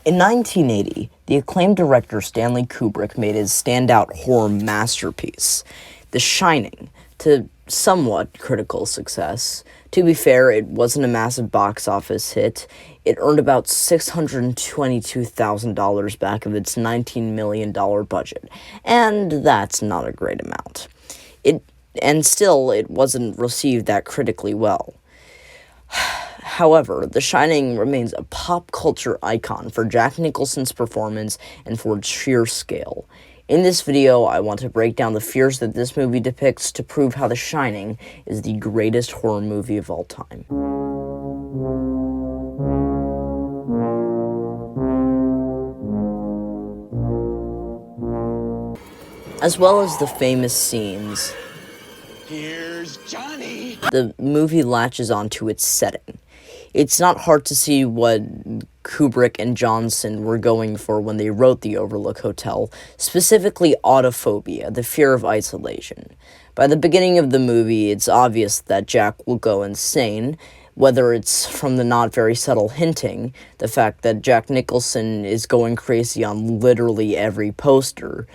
In 1980, the acclaimed director Stanley Kubrick made his standout horror masterpiece, The Shining, to somewhat critical success. To be fair, it wasn't a massive box office hit. It earned about $622,000 back of its $19 million budget, and that's not a great amount. Still, it wasn't received that critically well. However, The Shining remains a pop culture icon for Jack Nicholson's performance and for its sheer scale. In this video, I want to break down the fears that this movie depicts to prove how The Shining is the greatest horror movie of all time. As well as the famous scenes, here's Johnny. The movie latches onto its setting. It's not hard to see what Kubrick and Johnson were going for when they wrote the Overlook Hotel, specifically autophobia, the fear of isolation. By the beginning of the movie, it's obvious that Jack will go insane, whether it's from the not very subtle hinting, the fact that Jack Nicholson is going crazy on literally every poster.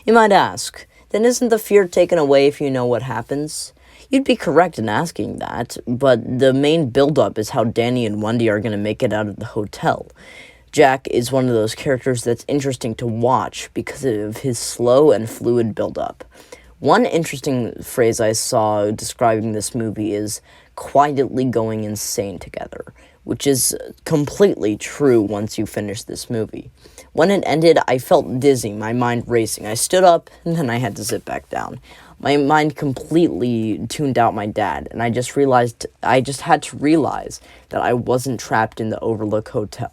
You might ask, then isn't the fear taken away if you know what happens? You'd be correct in asking that, but the main build-up is how Danny and Wendy are going to make it out of the hotel. Jack is one of those characters that's interesting to watch because of his slow and fluid build-up. One interesting phrase I saw describing this movie is quietly going insane together, which is completely true once you finish this movie. When it ended, I felt dizzy, my mind racing. I stood up, and then I had to sit back down. My mind completely tuned out my dad, and I just had to realize that I wasn't trapped in the Overlook Hotel.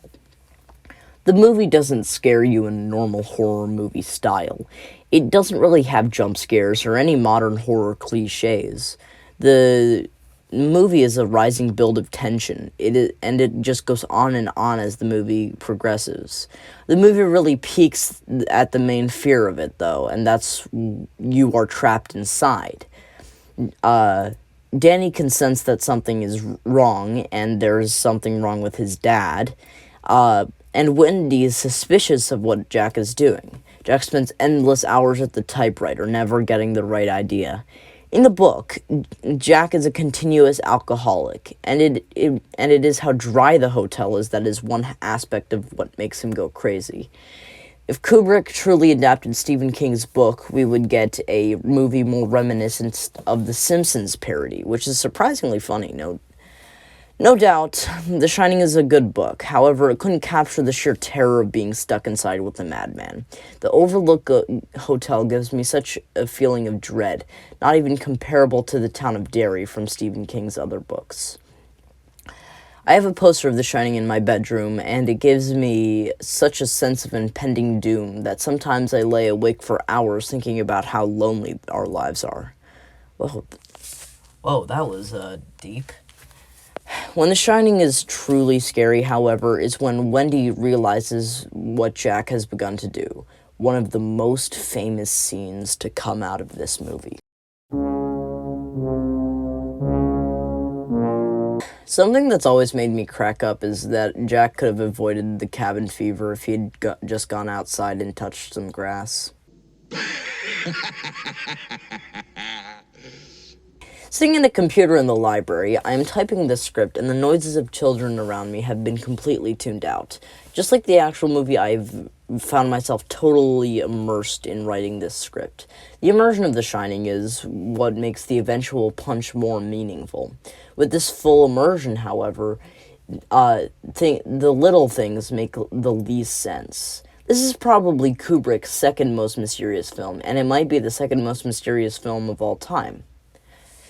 The movie doesn't scare you in a normal horror movie style. It doesn't really have jump scares or any modern horror cliches. The movie is a rising build of tension, and it just goes on and on as the movie progresses. The movie really peaks at the main fear of it, though, and that's you are trapped inside. Danny can sense that something is wrong, and there's something wrong with his dad, and Wendy is suspicious of what Jack is doing. Jack spends endless hours at the typewriter, never getting the right idea. In the book, Jack is a continuous alcoholic, and it is how dry the hotel is that is one aspect of what makes him go crazy. If Kubrick truly adapted Stephen King's book, we would get a movie more reminiscent of The Simpsons parody, which is surprisingly funny. No doubt, The Shining is a good book. However, it couldn't capture the sheer terror of being stuck inside with a madman. The Overlook Hotel gives me such a feeling of dread, not even comparable to the town of Derry from Stephen King's other books. I have a poster of The Shining in my bedroom, and it gives me such a sense of impending doom that sometimes I lay awake for hours thinking about how lonely our lives are. Whoa, that was deep. When The Shining is truly scary, however, is when Wendy realizes what Jack has begun to do. One of the most famous scenes to come out of this movie. Something that's always made me crack up is that Jack could have avoided the cabin fever if he had just gone outside and touched some grass. Sitting in a computer in the library, I am typing this script, and the noises of children around me have been completely tuned out. Just like the actual movie, I've found myself totally immersed in writing this script. The immersion of The Shining is what makes the eventual punch more meaningful. With this full immersion, however, the little things make the least sense. This is probably Kubrick's second most mysterious film, and it might be the second most mysterious film of all time.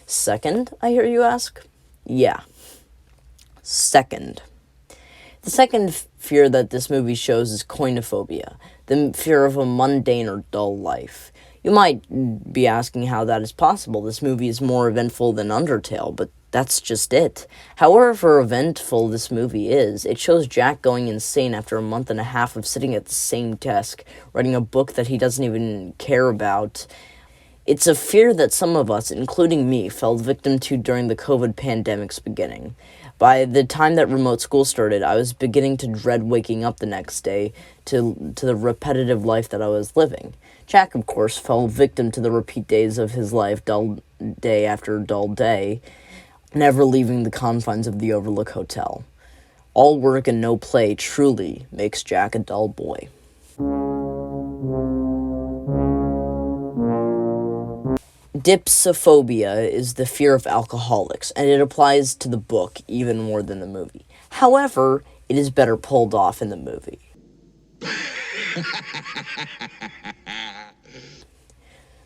Second, I hear you ask? Yeah. Second. The second fear that this movie shows is koinophobia, the fear of a mundane or dull life. You might be asking how that is possible. This movie is more eventful than Undertale, but that's just it. However eventful this movie is, it shows Jack going insane after a month and a half of sitting at the same desk, writing a book that he doesn't even care about. It's a fear that some of us, including me, fell victim to during the COVID pandemic's beginning. By the time that remote school started, I was beginning to dread waking up the next day to the repetitive life that I was living. Jack, of course, fell victim to the repeat days of his life, dull day after dull day, never leaving the confines of the Overlook Hotel. All work and no play truly makes Jack a dull boy. Dipsophobia is the fear of alcoholics, and it applies to the book even more than the movie. However, it is better pulled off in the movie.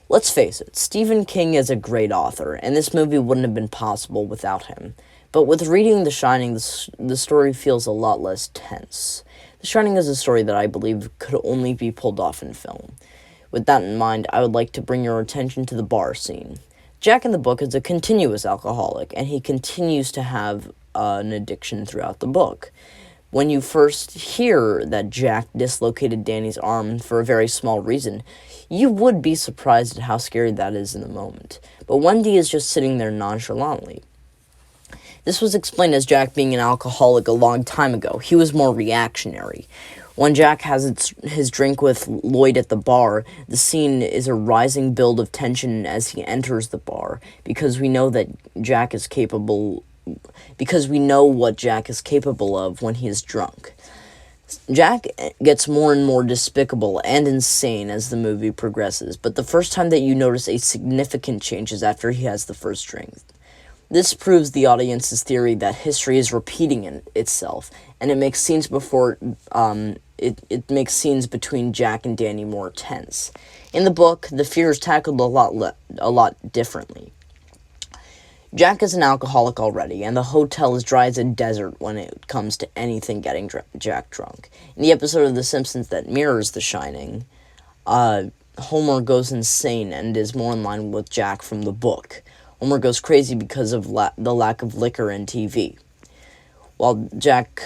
Let's face it, Stephen King is a great author, and this movie wouldn't have been possible without him. But with reading The Shining, the story feels a lot less tense. The Shining is a story that I believe could only be pulled off in film. With that in mind, I would like to bring your attention to the bar scene. Jack in the book is a continuous alcoholic, and he continues to have an addiction throughout the book. When you first hear that Jack dislocated Danny's arm for a very small reason, you would be surprised at how scary that is in the moment. But Wendy is just sitting there nonchalantly. This was explained as Jack being an alcoholic a long time ago. He was more reactionary. When Jack has his drink with Lloyd at the bar, the scene is a rising build of tension as he enters the bar, because we know what Jack is capable of when he is drunk. Jack gets more and more despicable and insane as the movie progresses, but the first time that you notice a significant change is after he has the first drink. This proves the audience's theory that history is repeating itself, and it makes scenes makes scenes between Jack and Danny more tense. In the book, the fear is tackled a lot differently. Jack is an alcoholic already, and the hotel is dry as a desert when it comes to anything getting Jack drunk. In the episode of The Simpsons that mirrors The Shining, Homer goes insane and is more in line with Jack from the book. Homer goes crazy because of the lack of liquor and TV. While Jack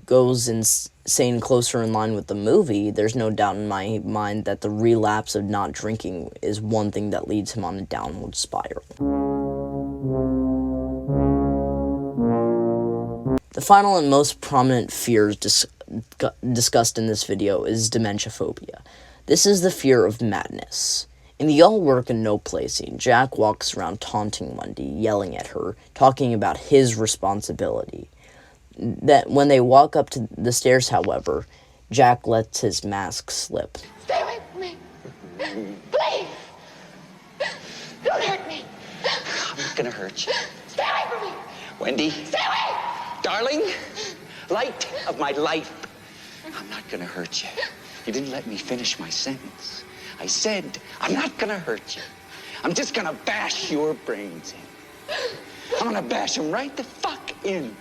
goes insane closer in line with the movie, there's no doubt in my mind that the relapse of not drinking is one thing that leads him on a downward spiral. The final and most prominent fears discussed in this video is dementia phobia. This is the fear of madness. In the all work and no play scene, Jack walks around taunting Wendy, yelling at her, talking about his responsibility. That when they walk up to the stairs, however, Jack lets his mask slip. Stay away from me! Please! Don't hurt me! I'm not gonna hurt you. Stay away from me! Wendy, Stay away! darling, light of my life. I'm not gonna hurt you. You didn't let me finish my sentence. I said, I'm not gonna hurt you. I'm just gonna bash your brains in. I'm gonna bash them right the fuck in.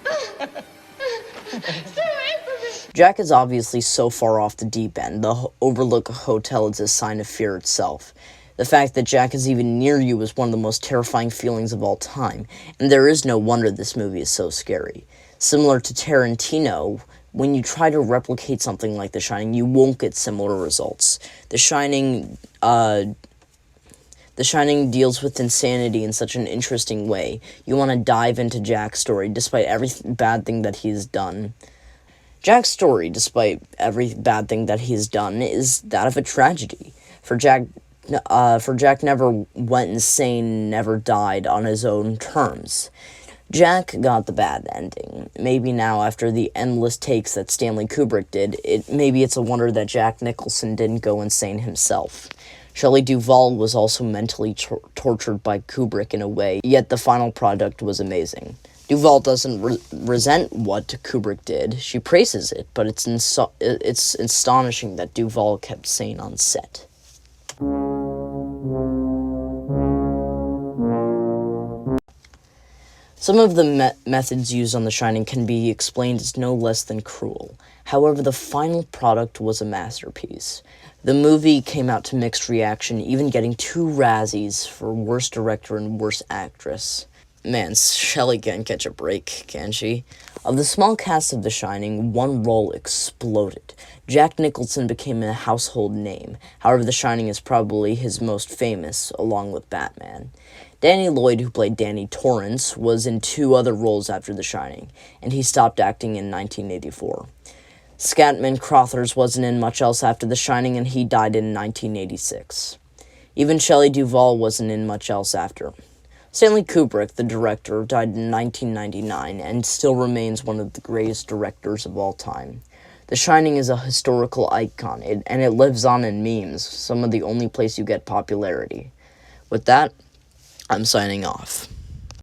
Stay away from me! Jack is obviously so far off the deep end. The Overlook Hotel is a sign of fear itself. The fact that Jack is even near you is one of the most terrifying feelings of all time, and there is no wonder this movie is so scary. Similar to Tarantino, when you try to replicate something like The Shining, you won't get similar results. The Shining deals with insanity in such an interesting way. You want to dive into Jack's story, despite every bad thing that he's done. Jack's story, despite every bad thing that he's done, is that of a tragedy. For Jack never went insane, never died on his own terms. Jack got the bad ending. Maybe now, after the endless takes that Stanley Kubrick did, maybe it's a wonder that Jack Nicholson didn't go insane himself. Shelley Duvall was also mentally tortured by Kubrick in a way, yet the final product was amazing. Duvall doesn't resent what Kubrick did. She praises it, but it's astonishing that Duvall kept sane on set. Some of the methods used on The Shining can be explained as no less than cruel. However, the final product was a masterpiece. The movie came out to mixed reaction, even getting 2 Razzies for Worst Director and Worst Actress. Man, Shelley can't catch a break, can she? Of the small cast of The Shining, one role exploded. Jack Nicholson became a household name. However, The Shining is probably his most famous, along with Batman. Danny Lloyd, who played Danny Torrance, was in 2 other roles after The Shining, and he stopped acting in 1984. Scatman Crothers wasn't in much else after The Shining, and he died in 1986. Even Shelley Duvall wasn't in much else after. Stanley Kubrick, the director, died in 1999 and still remains one of the greatest directors of all time. The Shining is a historical icon, and it lives on in memes, some of the only place you get popularity. With that, I'm signing off.